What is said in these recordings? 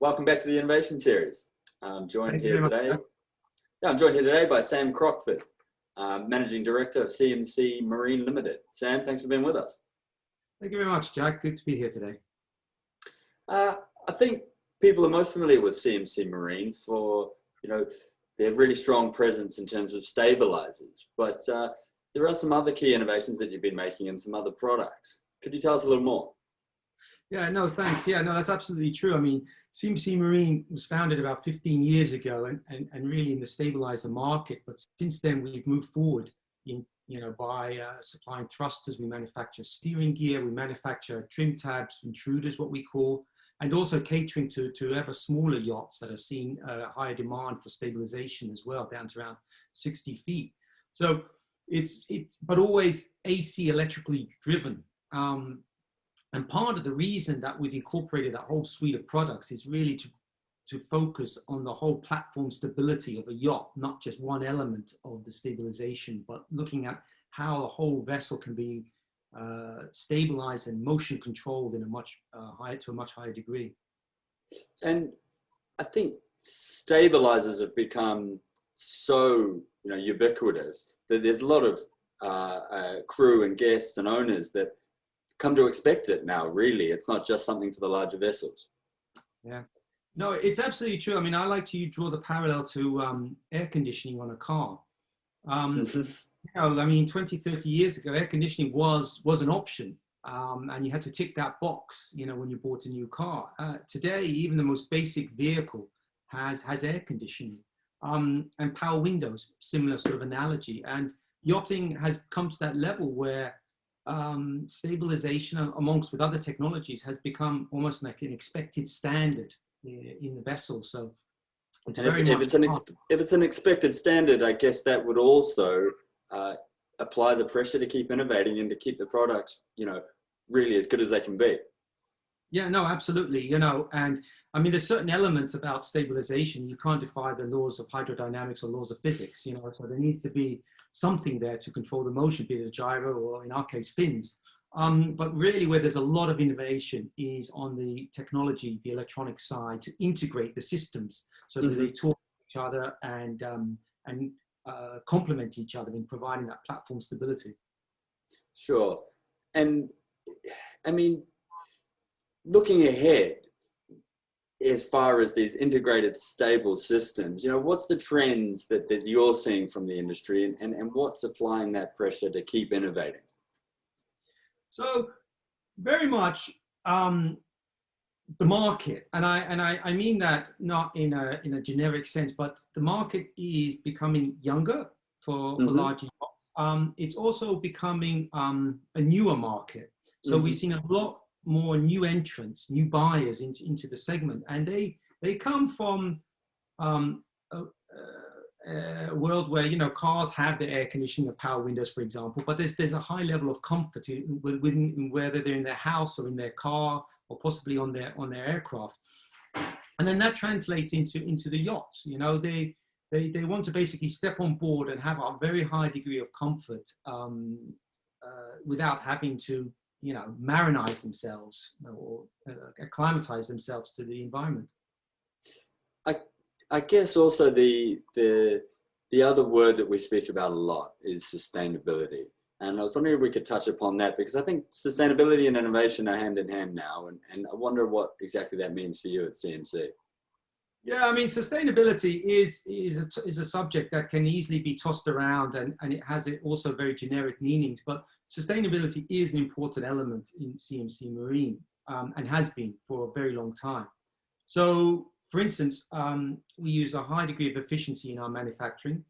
Welcome back to the Innovation Series. I'm joined here today. I'm joined here today by Sam Crockford, Managing Director of CMC Marine Limited. Sam, thanks for being with us. Thank you very much, Jack. Good to be here today. I think people are most familiar with CMC Marine for, their really strong presence in terms of stabilizers, but there are some other key innovations that you've been making and some other products. Could you tell us a little more? Yeah, no, thanks. Yeah, no, that's absolutely true. I mean, CMC Marine was founded about 15 years ago and really in the stabilizer market. But since then, we've moved forward by supplying thrusters. We manufacture steering gear, we manufacture trim tabs, intruders, what we call, and also catering to ever smaller yachts that are seeing higher demand for stabilization as well, down to around 60 feet. So but always AC electrically driven. And part of the reason that we've incorporated that whole suite of products is really to focus on the whole platform stability of a yacht, not just one element of the stabilization, but looking at how the whole vessel can be stabilized and motion controlled in a much higher degree. And I think stabilizers have become so ubiquitous that there's a lot of crew and guests and owners that come to expect it now. Really, it's not just something for the larger vessels. Yeah, no, it's absolutely true. I mean, I like to draw the parallel to air conditioning on a car. I mean, 20, 30 years ago, air conditioning was an option, and you had to tick that box, when you bought a new car. Today, even the most basic vehicle has air conditioning and power windows, similar sort of analogy. And yachting has come to that level where stabilization, amongst with other technologies, has become almost like an expected standard in the vessel. So it's if it's an expected standard, I guess that would also apply the pressure to keep innovating and to keep the products, really as good as they can be. Yeah, no, absolutely. And I mean, there's certain elements about stabilization. You can't defy the laws of hydrodynamics or laws of physics, so there needs to be something there to control the motion, be it a gyro or in our case, fins. But really where there's a lot of innovation is on the technology, the electronic side, to integrate the systems so that they talk to each other and complement each other in providing that platform stability. Sure. And I mean, looking ahead, as far as these integrated stable systems, what's the trends that you're seeing from the industry and what's applying that pressure to keep innovating? So very much the market, and I mean that not in a generic sense, but the market is becoming younger for larger yachts. It's also becoming a newer market. So we've seen a lot more new entrants, new buyers into the segment, and they come from a world where cars have the air conditioning and power windows, for example, but there's a high level of comfort within whether they're in their house or in their car or possibly on their aircraft, and then that translates into the yachts. They want to basically step on board and have a very high degree of comfort without having to marinize themselves or acclimatize themselves to the environment. I guess also the other word that we speak about a lot is sustainability. And I was wondering if we could touch upon that, because I think sustainability and innovation are hand in hand now. And I wonder what exactly that means for you at CMC. Yeah, I mean, sustainability is a subject that can easily be tossed around, and it has also very generic meanings. But sustainability is an important element in CMC Marine and has been for a very long time. So, for instance, we use a high degree of efficiency in our manufacturing,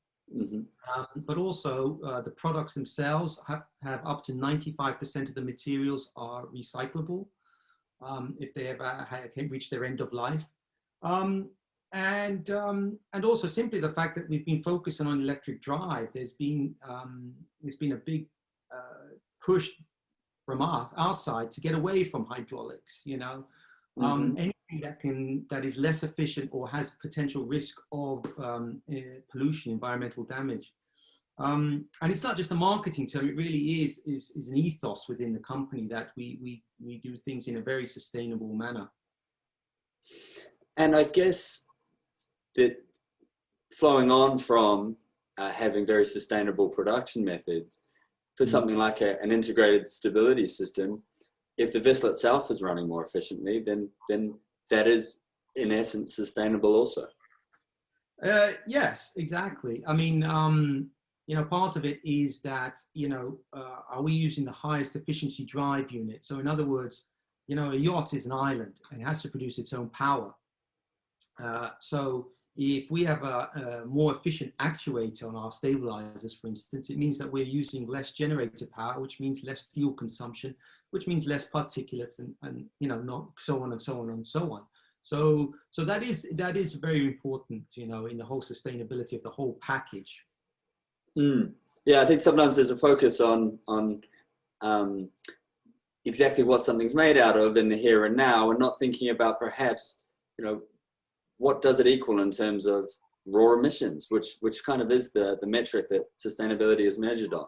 but also the products themselves have up to 95% of the materials are recyclable if they ever reach their end of life. And also simply the fact that we've been focusing on electric drive. There's been a big push from our side to get away from hydraulics. Anything that is less efficient or has potential risk of pollution, environmental damage. And it's not just a marketing term; it really is an ethos within the company that we do things in a very sustainable manner. And I guess that flowing on from having very sustainable production methods, for something like an integrated stability system, if the vessel itself is running more efficiently, then that is in essence sustainable also. Yes, exactly. I mean, you know, part of it is that, you know, are we using the highest efficiency drive unit? So in other words, you know, a yacht is an island and it has to produce its own power. So if we have a more efficient actuator on our stabilizers, for instance, it means that we're using less generator power, which means less fuel consumption, which means less particulates, and you know, not so on and so on and so on. So that is very important, you know, in the whole sustainability of the whole package. Yeah, I think sometimes there's a focus on exactly what something's made out of in the here and now, and not thinking about perhaps, you know, what does it equal in terms of raw emissions, which kind of is the metric that sustainability is measured on.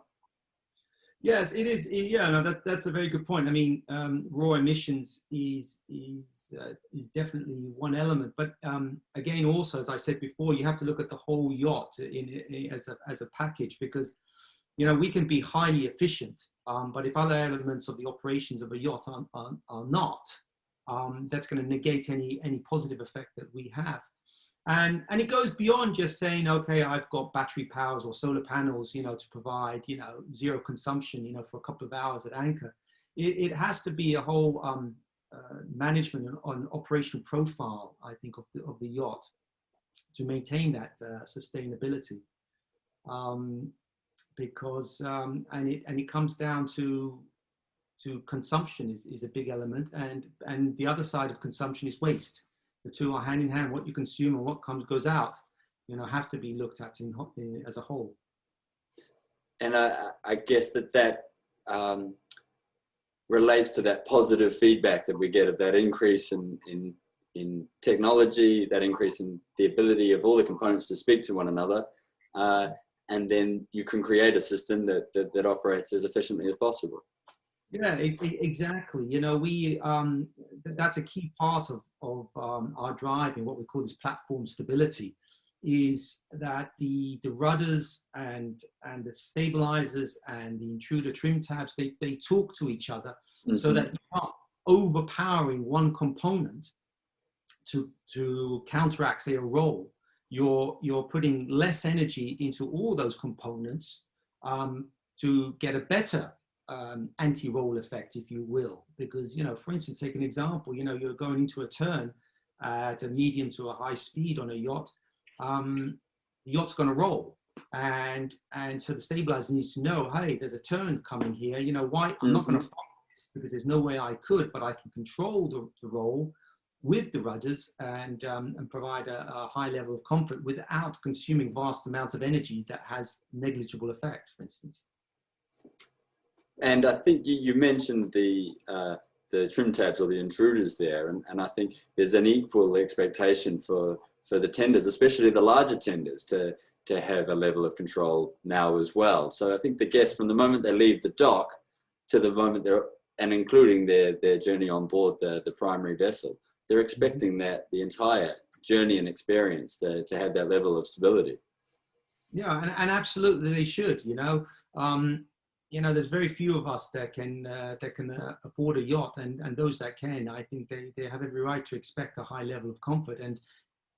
Yes, it is. Yeah, no, that's a very good point. I mean, raw emissions is definitely one element, but again, also, as I said before, you have to look at the whole yacht as a package, because, you know, we can be highly efficient, but if other elements of the operations of a yacht are not, that's going to negate any positive effect that we have. And it goes beyond just saying, okay, I've got battery powers or solar panels, you know, to provide, you know, zero consumption, you know, for a couple of hours at anchor. It has to be a whole management on operational profile, I think, of the yacht to maintain that sustainability. Because and it comes down to consumption is a big element, and the other side of consumption is waste. The two are hand in hand. What you consume and what goes out, you know, have to be looked at as a whole. And I guess that relates to that positive feedback that we get of that increase in technology, that increase in the ability of all the components to speak to one another, and then you can create a system that operates as efficiently as possible. Yeah, exactly. You know, that's a key part of our drive in what we call this platform stability, is that the rudders and the stabilizers and the intruder trim tabs, they talk to each other, so that you're not overpowering one component to counteract, say, a roll. You're putting less energy into all those components to get a better anti-roll effect, if you will. Because, you know, for instance, take an example, you know, you're going into a turn at a medium to a high speed on a yacht, the yacht's going to roll, and so the stabilizer needs to know, hey, there's a turn coming here, you know, why I'm not going to follow this, because there's no way I could, but I can control the roll with the rudders and provide a high level of comfort without consuming vast amounts of energy that has negligible effect, for instance. And I think you mentioned the trim tabs or the intruders there, and I think there's an equal expectation for the tenders, especially the larger tenders, to have a level of control now as well. So I think the guests, from the moment they leave the dock to the moment and including their journey on board the primary vessel, they're expecting that the entire journey and experience to have that level of stability. Yeah, and absolutely they should. You know, there's very few of us that can afford a yacht, and those that can, I think they have every right to expect a high level of comfort.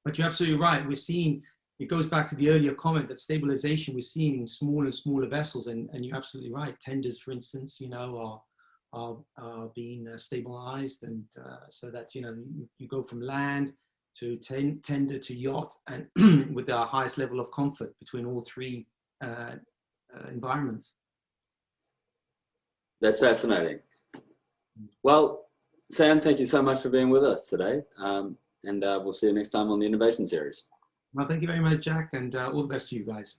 But you're absolutely right. We're seeing, it goes back to the earlier comment that stabilization we're seeing in smaller and smaller vessels, and you're absolutely right. Tenders, for instance, you know, are being stabilized, and so that, you know, you go from land to tender to yacht, and with the highest level of comfort between all three environments. That's fascinating. Well, Sam, thank you so much for being with us today. And we'll see you next time on the Innovation Series. Well, thank you very much, Jack, and all the best to you guys.